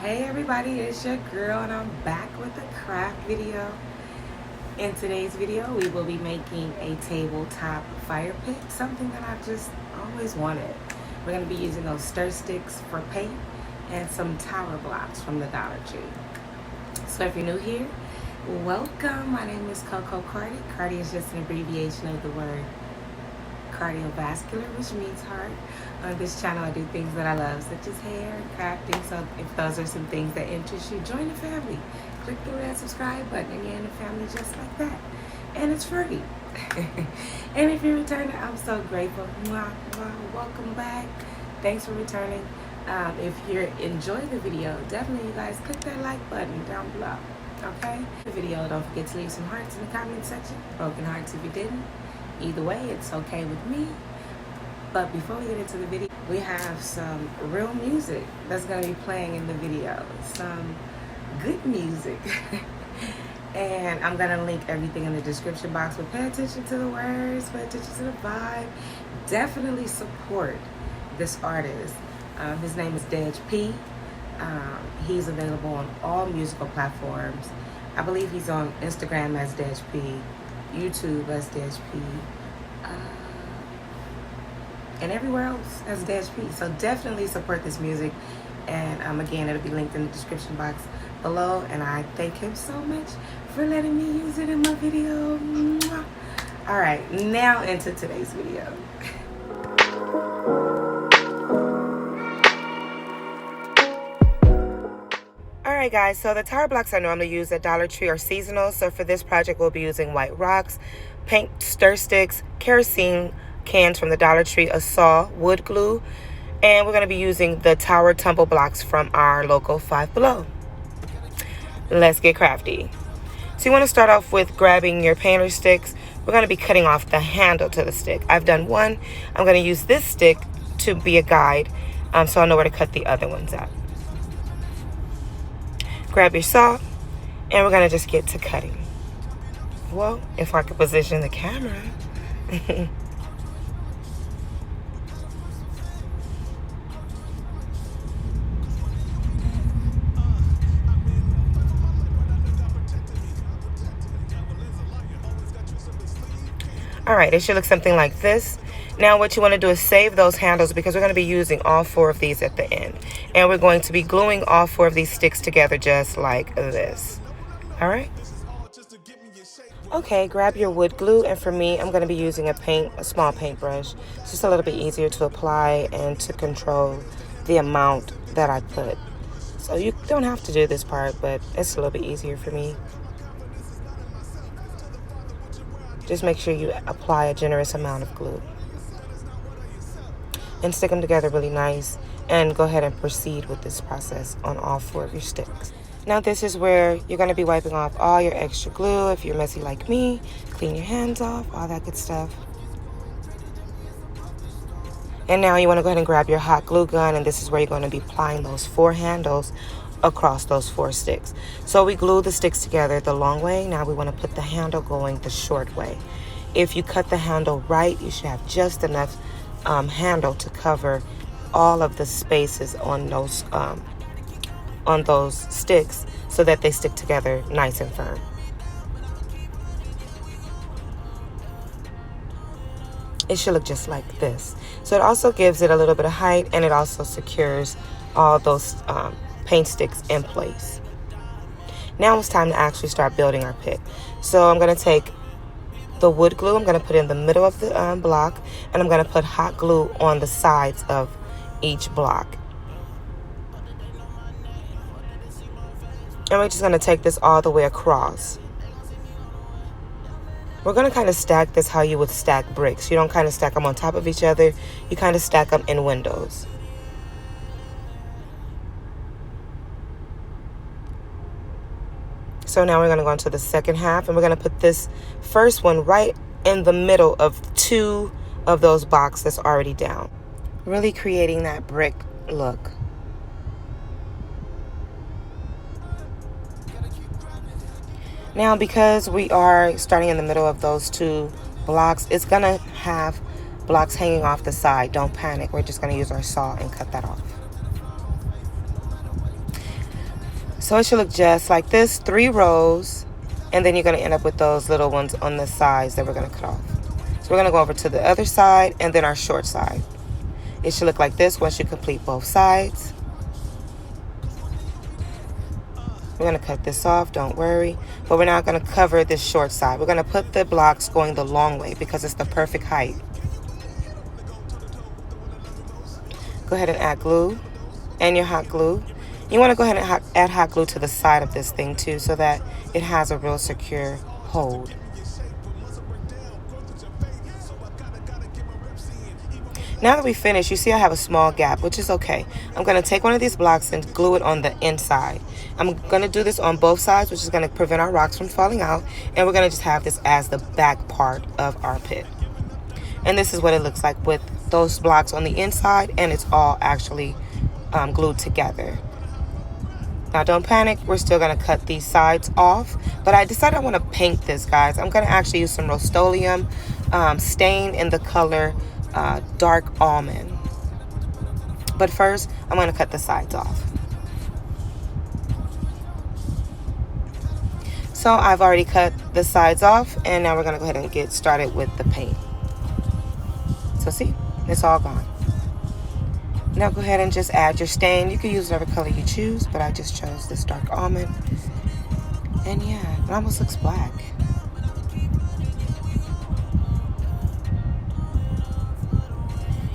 Hey everybody, it's your girl and I'm back with a craft video. In today's video, we will be making a tabletop fire pit, something that I've just always wanted. We're going to be using those stir sticks for paint and some tower blocks from the Dollar Tree. So if you're new here, welcome. My name is cococardi. Cardi is just an abbreviation of the word cardiovascular, which means heart. On this channel, I do things that I love, such as hair and crafting. So if those are some things that interest you, join the family. Click the red subscribe button and you're in the family just like that. And it's free. And if you're returning, I'm so grateful. Mwah, mwah, welcome back. Thanks for returning. If you enjoy the video, definitely you guys click that like button down below. Okay? The video, don't forget to leave some hearts in the comment section. Broken hearts if you didn't. Either way, it's okay with me. But before we get into the video, we have some real music that's going to be playing in the video. Some good music. And I'm going to link everything in the description box. But pay attention to the words, pay attention to the vibe. Definitely support this artist. His name is DedgeP. He's available on all musical platforms. I believe he's on Instagram as DedgeP, YouTube as DedgeP, and everywhere else as DedgeP. So definitely support this music. And again, it'll be linked in the description box below. And I thank him so much for letting me use it in my video. Mwah. All right, now into today's video. Alright guys, so the tower blocks I normally use at Dollar Tree are seasonal. So for this project, we'll be using white rocks, paint stir sticks, kerosene cans from the Dollar Tree, a saw, wood glue, and we're going to be using the Tower Tumble blocks from our local Five Below. Let's get crafty. So you want to start off with grabbing your painter sticks. We're going to be cutting off the handle to the stick. I've done one. I'm going to use this stick to be a guide, so I know where to cut the other ones at. Grab your saw, and we're going to just get to cutting. Well, if I could position the camera. Alright, it should look something like this. Now what you want to do is save those handles because we're going to be using all four of these at the end. And we're going to be gluing all four of these sticks together just like this. Alright? Okay, grab your wood glue, and for me, I'm going to be using a small paintbrush. It's just a little bit easier to apply and to control the amount that I put. So you don't have to do this part, but it's a little bit easier for me. Just make sure you apply a generous amount of glue. And stick them together really nice. And go ahead and proceed with this process on all four of your sticks. Now this is where you're going to be wiping off all your extra glue. If you're messy like me, clean your hands off, all that good stuff. And now you want to go ahead and grab your hot glue gun, and this is where you're going to be applying those four handles across those four sticks. So we glue the sticks together the long way. Now we want to put the handle going the short way. If you cut the handle right, you should have just enough handle to cover all of the spaces on those sticks so that they stick together nice and firm. It should look just like this. So it also gives it a little bit of height, and it also secures all those paint sticks in place. Now it's time to actually start building our pit. So I'm going to take the wood glue, I'm going to put it in the middle of the block, and I'm going to put hot glue on the sides of each block. And we're just going to take this all the way across. We're going to kind of stack this how you would stack bricks. You don't kind of stack them on top of each other. You kind of stack them in windows. So now we're going to go into the second half, and we're going to put this first one right in the middle of two of those blocks that's already down. Really creating that brick look. Now because we are starting in the middle of those two blocks, it's going to have blocks hanging off the side. Don't panic. We're just going to use our saw and cut that off. So it should look just like this, 3 rows, and then you're going to end up with those little ones on the sides that we're going to cut off. So we're going to go over to the other side and then our short side. It should look like this once you complete both sides. We're going to cut this off, don't worry. But we're not going to cover this short side. We're going to put the blocks going the long way because it's the perfect height. Go ahead and add glue and your hot glue. You want to go ahead and add hot glue to the side of this thing too so that it has a real secure hold. Now that we finished, you see I have a small gap, which is okay. I'm going to take one of these blocks and glue it on the inside. I'm going to do this on both sides, which is going to prevent our rocks from falling out. And we're going to just have this as the back part of our pit. And this is what it looks like with those blocks on the inside, and it's all actually glued together. Now don't panic, we're still going to cut these sides off, but I decided I want to paint this, guys. I'm going to actually use some Rust-Oleum stain in the color Dark Almond. But first, I'm going to cut the sides off. So I've already cut the sides off, and now we're going to go ahead and get started with the paint. So see, it's all gone. Now go ahead and just add your stain. You can use whatever color you choose, but I just chose this Dark Almond. And yeah, it almost looks black.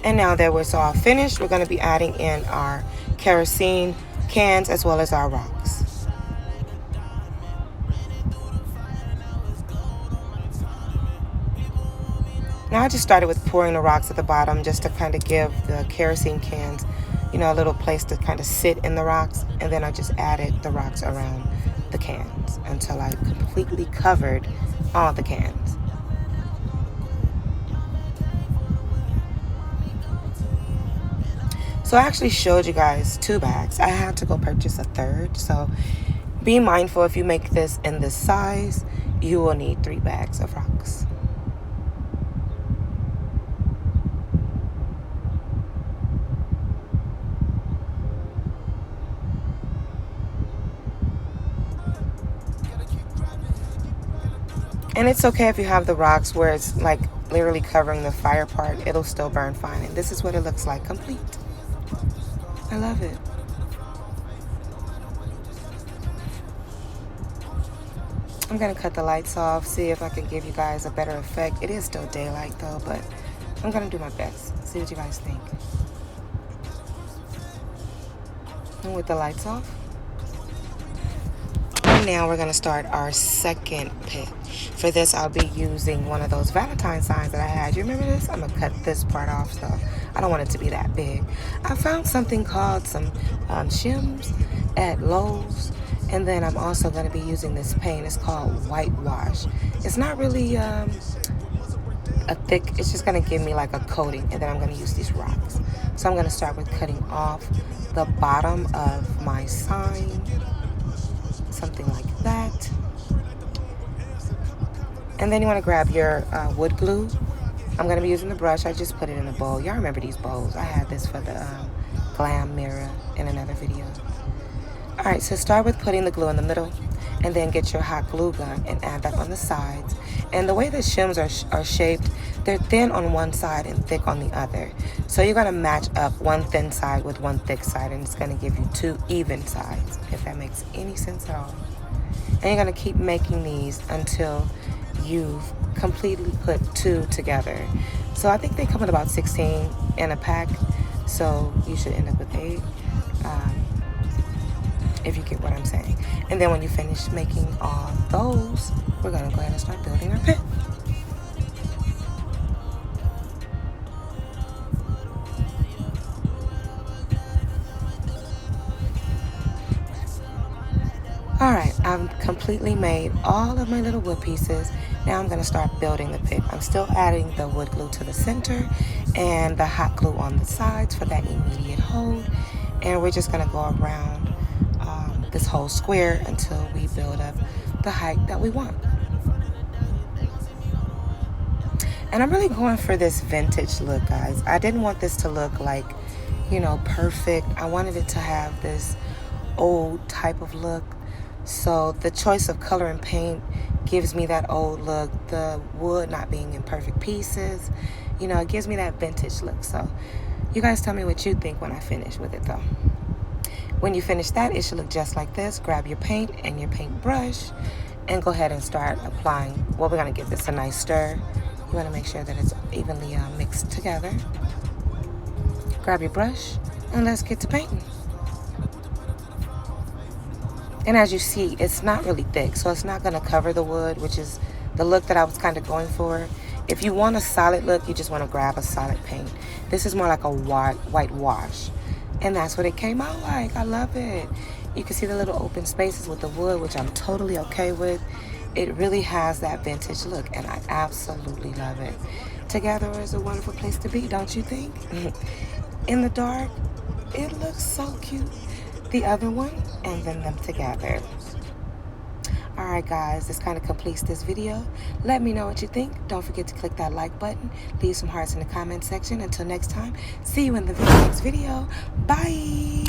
And now that it's all finished, we're going to be adding in our kerosene cans as well as our rocks. Now I just started with pouring the rocks at the bottom just to kind of give the kerosene cans, you know, a little place to kind of sit in the rocks. And then I just added the rocks around the cans until I completely covered all the cans. So I actually showed you guys 2 bags. I had to go purchase a third. So be mindful, if you make this in this size, you will need 3 bags of rocks. And it's okay if you have the rocks where it's like literally covering the fire part, it'll still burn fine. And this is what it looks like complete. I love it. I'm gonna cut the lights off, see if I can give you guys a better effect. It is still daylight though, but I'm gonna do my best. See what you guys think. And with the lights off. And now we're gonna start our second pit. For this, I'll be using one of those Valentine signs that I had. You remember this? I'm gonna cut this part off, so I don't want it to be that big. I found something called some Shims at Lowe's, and then I'm also gonna be using this paint. It's called Whitewash. It's not really a thick, it's just gonna give me like a coating, and then I'm gonna use these rocks. So I'm gonna start with cutting off the bottom of my sign, something like that. And then you want to grab your wood glue. I'm going to be using the brush. I just put it in a bowl. Y'all remember these bowls. I had this for the glam mirror in another video. Alright, so start with putting the glue in the middle, and then get your hot glue gun and add that on the sides. And the way the shims are shaped, they're thin on one side and thick on the other. So you're going to match up one thin side with one thick side, and it's going to give you 2 even sides, if that makes any sense at all. And you're going to keep making these until you've completely put 2 together. So I think they come in about 16 in a pack, so you should end up with 8, if you get what I'm saying. And then when you finish making all those, we're going to go ahead and start building our pit. Alright, I've completely made all of my little wood pieces. Now I'm going to start building the pit. I'm still adding the wood glue to the center and the hot glue on the sides for that immediate hold. And we're just going to go around this whole square until we build up the height that we want. And I'm really going for this vintage look, guys. I didn't want this to look like, you know, perfect. I wanted it to have this old type of look. So the choice of color and paint gives me that old look. The wood not being in perfect pieces, you know, it gives me that vintage look. So you guys tell me what you think when I finish with it though. When you finish that, it should look just like this. Grab your paint and your paint brush and go ahead and start applying. Well, we're gonna give this a nice stir. You wanna make sure that it's evenly mixed together. Grab your brush and let's get to painting. And as you see, it's not really thick, so it's not gonna cover the wood, which is the look that I was kind of going for. If you want a solid look, you just wanna grab a solid paint. This is more like a white wash. And that's what it came out like. I love it. You can see the little open spaces with the wood, which I'm totally okay with. It really has that vintage look, and I absolutely love it. Together is a wonderful place to be, don't you think? In the dark, it looks so cute. The other one, and then them together. Alright guys, this kind of completes this video. Let me know what you think. Don't forget to click that like button. Leave some hearts in the comment section. Until next time, see you in the next video. Bye!